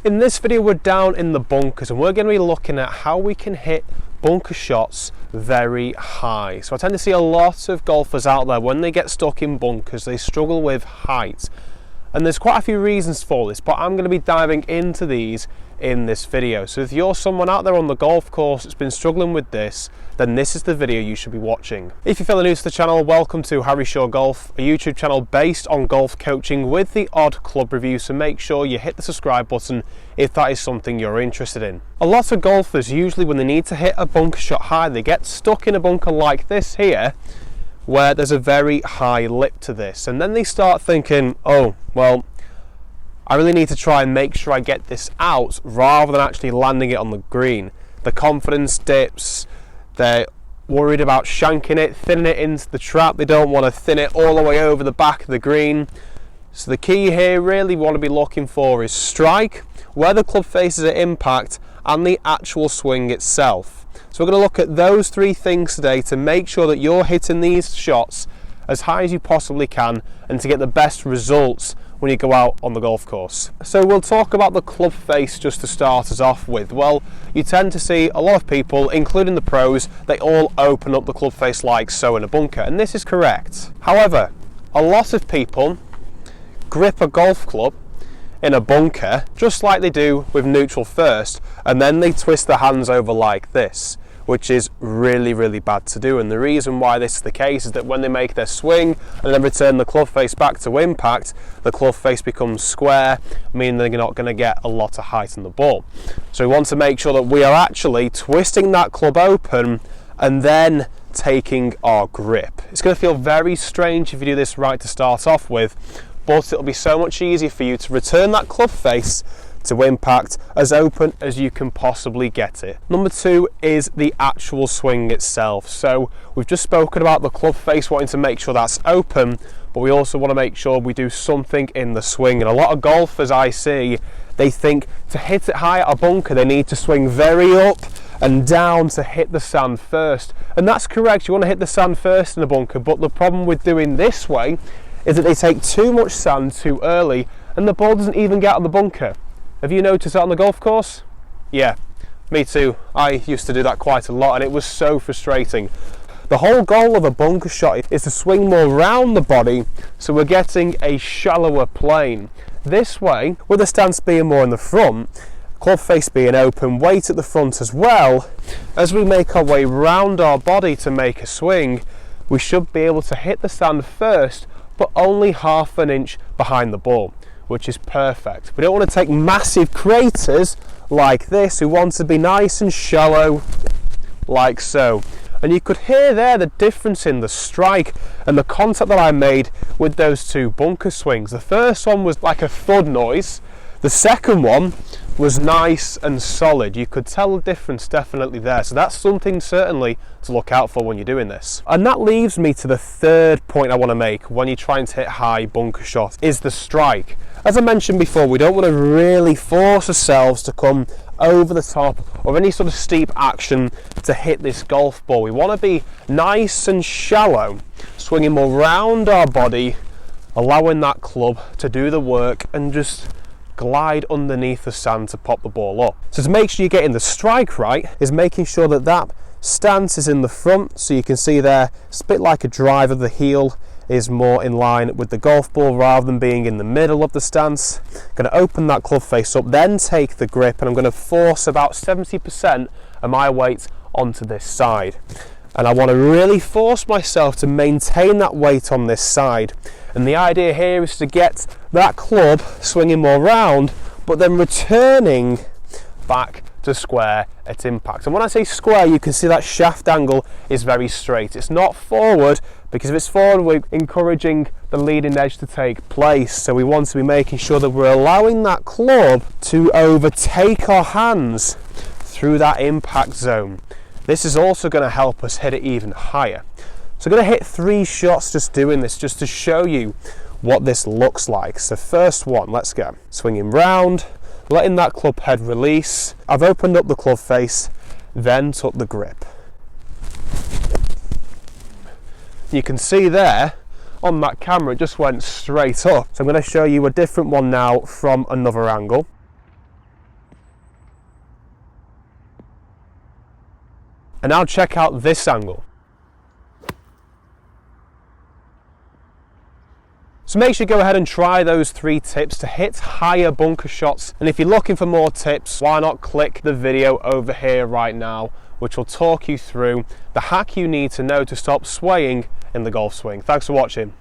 In this video we're down in the bunkers and we're going to be looking at how we can hit bunker shots very high. So I tend to see a lot of golfers out there, when they get stuck in bunkers, they struggle with height. And there's quite a few reasons for this, but I'm going to be diving into these in this video. So if you're someone out there on the golf course that's been struggling with this, then this is the video you should be watching. If you're fairly new to the channel, welcome to Harry Shaw Golf, a YouTube channel based on golf coaching with the odd club review, so make sure you hit the subscribe button if that is something you're interested in. A lot of golfers, usually when they need to hit a bunker shot high, they get stuck in a bunker like this here, where there's a very high lip to this, and then they start thinking, oh, well, I really need to try and make sure I get this out rather than actually landing it on the green. The confidence dips, they're worried about shanking it, thinning it into the trap, they don't want to thin it all the way over the back of the green. So the key here really we want to be looking for is strike, where the club faces at impact, and the actual swing itself. So we're going to look at those three things today to make sure that you're hitting these shots as high as you possibly can and to get the best results when you go out on the golf course. So we'll talk about the club face just to start us off with. Well, you tend to see a lot of people, including the pros, they all open up the club face like so in a bunker, and this is correct. However, a lot of people grip a golf club in a bunker just like they do with neutral first, and then they twist their hands over like this, which is really bad to do. And the reason why this is the case is that when they make their swing and then return the club face back to impact, the club face becomes square, meaning they're not going to get a lot of height on the ball. So we want to make sure that we are actually twisting that club open and then taking our grip. It's going to feel very strange if you do this right to start off with, but it'll be so much easier for you to return that club face to impact as open as you can possibly get it. Number two is the actual swing itself. So we've just spoken about the club face, wanting to make sure that's open, but we also want to make sure we do something in the swing. And a lot of golfers I see, they think to hit it high at a bunker they need to swing very up and down to hit the sand first. And that's correct, you want to hit the sand first in a bunker, but the problem with doing this way is that they take too much sand too early and the ball doesn't even get out of the bunker. Have you noticed that on the golf course? Yeah, me too. I used to do that quite a lot and it was so frustrating. The whole goal of a bunker shot is to swing more round the body, so we're getting a shallower plane. This way, with the stance being more in the front, club face being open, weight at the front as well, as we make our way round our body to make a swing, we should be able to hit the sand first, but only half an inch behind the ball, which is perfect. We don't want to take massive craters like this. We want to be nice and shallow like so. And you could hear there the difference in the strike and the contact that I made with those two bunker swings. The first one was like a thud noise. The second one was nice and solid. You could tell the difference definitely there. So that's something certainly to look out for when you're doing this. And that leaves me to the third point I want to make when you're trying to hit high bunker shots, is the strike. As I mentioned before, we don't want to really force ourselves to come over the top of any sort of steep action to hit this golf ball. We want to be nice and shallow, swinging more round our body, allowing that club to do the work and just glide underneath the sand to pop the ball up. So to make sure you're getting the strike right is making sure that that stance is in the front, so you can see there it's a bit like a drive of the heel is more in line with the golf ball rather than being in the middle of the stance. I'm going to open that club face up, then take the grip, and I'm going to force about 70% of my weight onto this side. And I want to really force myself to maintain that weight on this side. And the idea here is to get that club swinging more round, but then returning back to square at impact. And when I say square, you can see that shaft angle is very straight. It's not forward, because if it's forward, we're encouraging the leading edge to take place. So we want to be making sure that we're allowing that club to overtake our hands through that impact zone. This is also going to help us hit it even higher. So I'm going to hit 3 shots just doing this, just to show you what this looks like. So first one, let's go. Swinging round, letting that club head release. I've opened up the club face, then took the grip. You can see there on that camera it just went straight up. So I'm going to show you a different one now from another angle. And now check out this angle. So make sure you go ahead and try those 3 tips to hit higher bunker shots. And if you're looking for more tips, why not click the video over here right now, which will talk you through the hack you need to know to stop swaying in the golf swing. Thanks for watching.